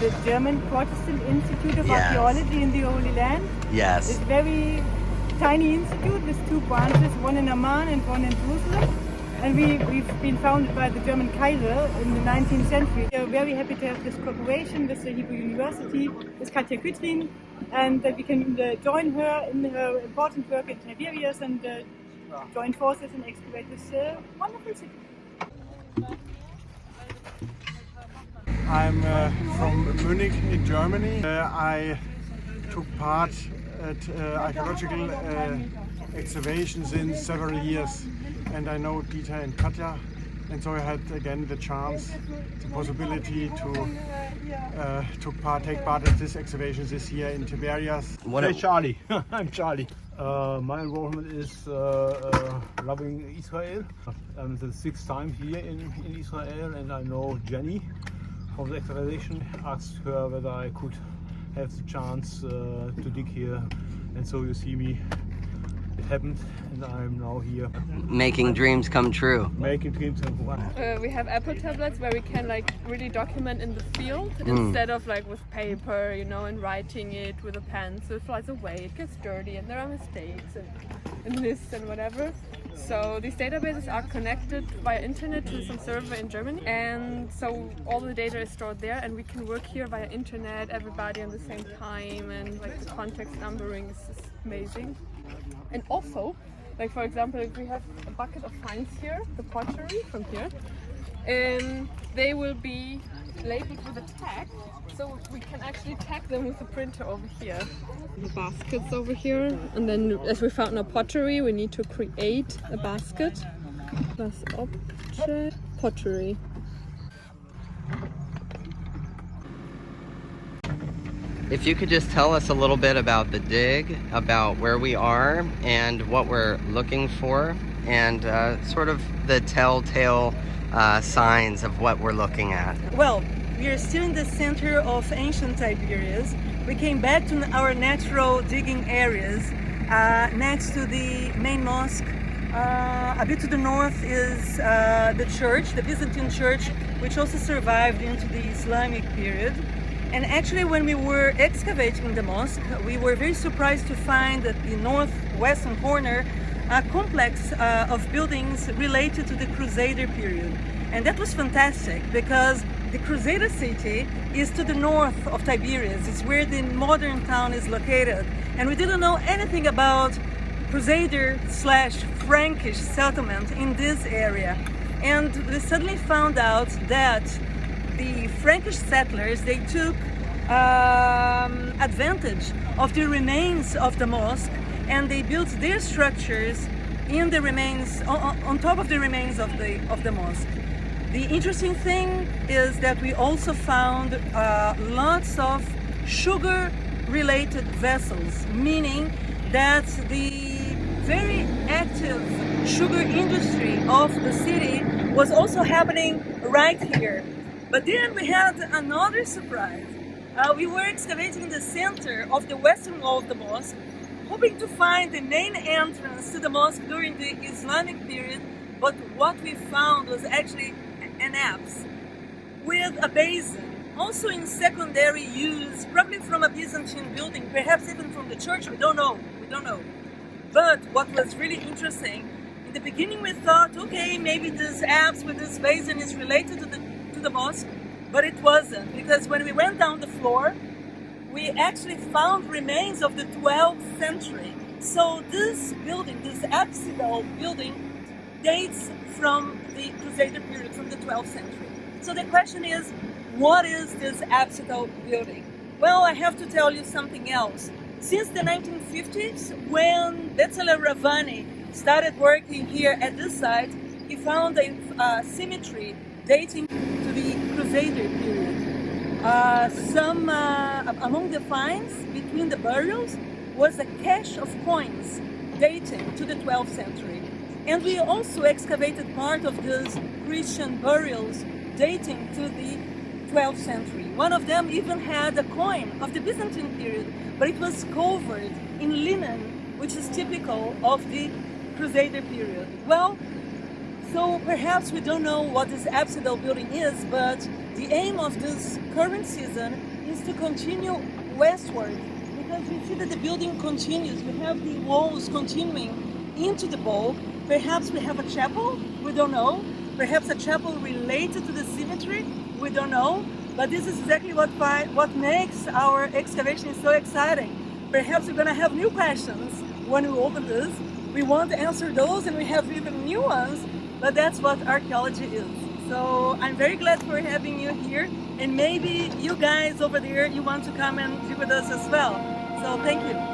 the German Protestant Institute of Yes. Archaeology in the Holy Land. Yes. It's a very tiny institute with two branches, one in Amman and one in Jerusalem. And we've been founded by the German Kaiser in the 19th century. We are very happy to have this cooperation with the Hebrew University, with Katia, and that we can join her in her important work in Tiberias and join forces and excavate this wonderful city. I'm from Munich in Germany. I took part at archaeological excavations in several years, and I know Dieter and Katia, and so I had again the chance, the possibility to take part in this excavation this year in Tiberias. Hey Charlie, I'm Charlie. My involvement is loving Israel. I'm the sixth time here in Israel, and I know Jenny from the excavation. Asked her whether I could have the chance to dig here, and so you see me. It happened, and I'm now here. Making dreams come true. Making dreams come true. We have Apple tablets where we can like really document in the field instead of like with paper, you know, and writing it with a pen. So it flies away, it gets dirty, and there are mistakes and lists and whatever. So these databases are connected via internet to some server in Germany, and so all the data is stored there, and we can work here via internet, everybody on the same time, and like the context numbering is just amazing. And also, like for example, if we have a bucket of finds here, the pottery from here, they will be labeled with a tag, so we can actually tag them with the printer over here. The baskets over here, and then as we found in pottery, we need to create a basket plus object pottery. If you could just tell us a little bit about the dig, about where we are and what we're looking for, and sort of the telltale signs of what we're looking at. Well, we are still in the center of ancient Tiberias. We came back to our natural digging areas next to the main mosque. A bit to the north is the church, the Byzantine church, which also survived into the Islamic period. And actually, when we were excavating the mosque, we were very surprised to find that the northwestern corner a complex of buildings related to the Crusader period. And that was fantastic because the Crusader city is to the north of Tiberias. It's where the modern town is located. And we didn't know anything about Crusader/Frankish settlement in this area. And we suddenly found out that the Frankish settlers, they took advantage of the remains of the mosque, and they built their structures in the remains, on top of the remains of the mosque. The interesting thing is that we also found lots of sugar-related vessels, meaning that the very active sugar industry of the city was also happening right here. But then we had another surprise. We were excavating the center of the western wall of the mosque, hoping to find the main entrance to the mosque during the Islamic period, but what we found was actually an apse with a basin, also in secondary use, probably from a Byzantine building, perhaps even from the church, we don't know. But what was really interesting, in the beginning we thought, okay, maybe this apse with this basin is related to the mosque, but it wasn't, because when we went down the floor, we actually found remains of the 12th century. So this building, this apsidal building, dates from the Crusader period, from the 12th century. So the question is, what is this apsidal building? Well, I have to tell you something else. Since the 1950s, when Bezalel Ravani started working here at this site, he found a cemetery dating to the Crusader period. Among the finds between the burials was a cache of coins dating to the 12th century. And we also excavated part of those Christian burials dating to the 12th century. One of them even had a coin of the Byzantine period, but it was covered in linen, which is typical of the Crusader period. Well, so perhaps we don't know what this apsidal building is, but the aim of this current season is to continue westward, because we see that the building continues. We have the walls continuing into the bow. Perhaps we have a chapel, we don't know. Perhaps a chapel related to the cemetery, we don't know. But this is exactly what makes our excavation so exciting. Perhaps we're gonna have new questions when we open this. We want to answer those, and we have even new ones, but that's what archaeology is. So I'm very glad for having you here, and maybe you guys over there, you want to come and be with us as well. So thank you.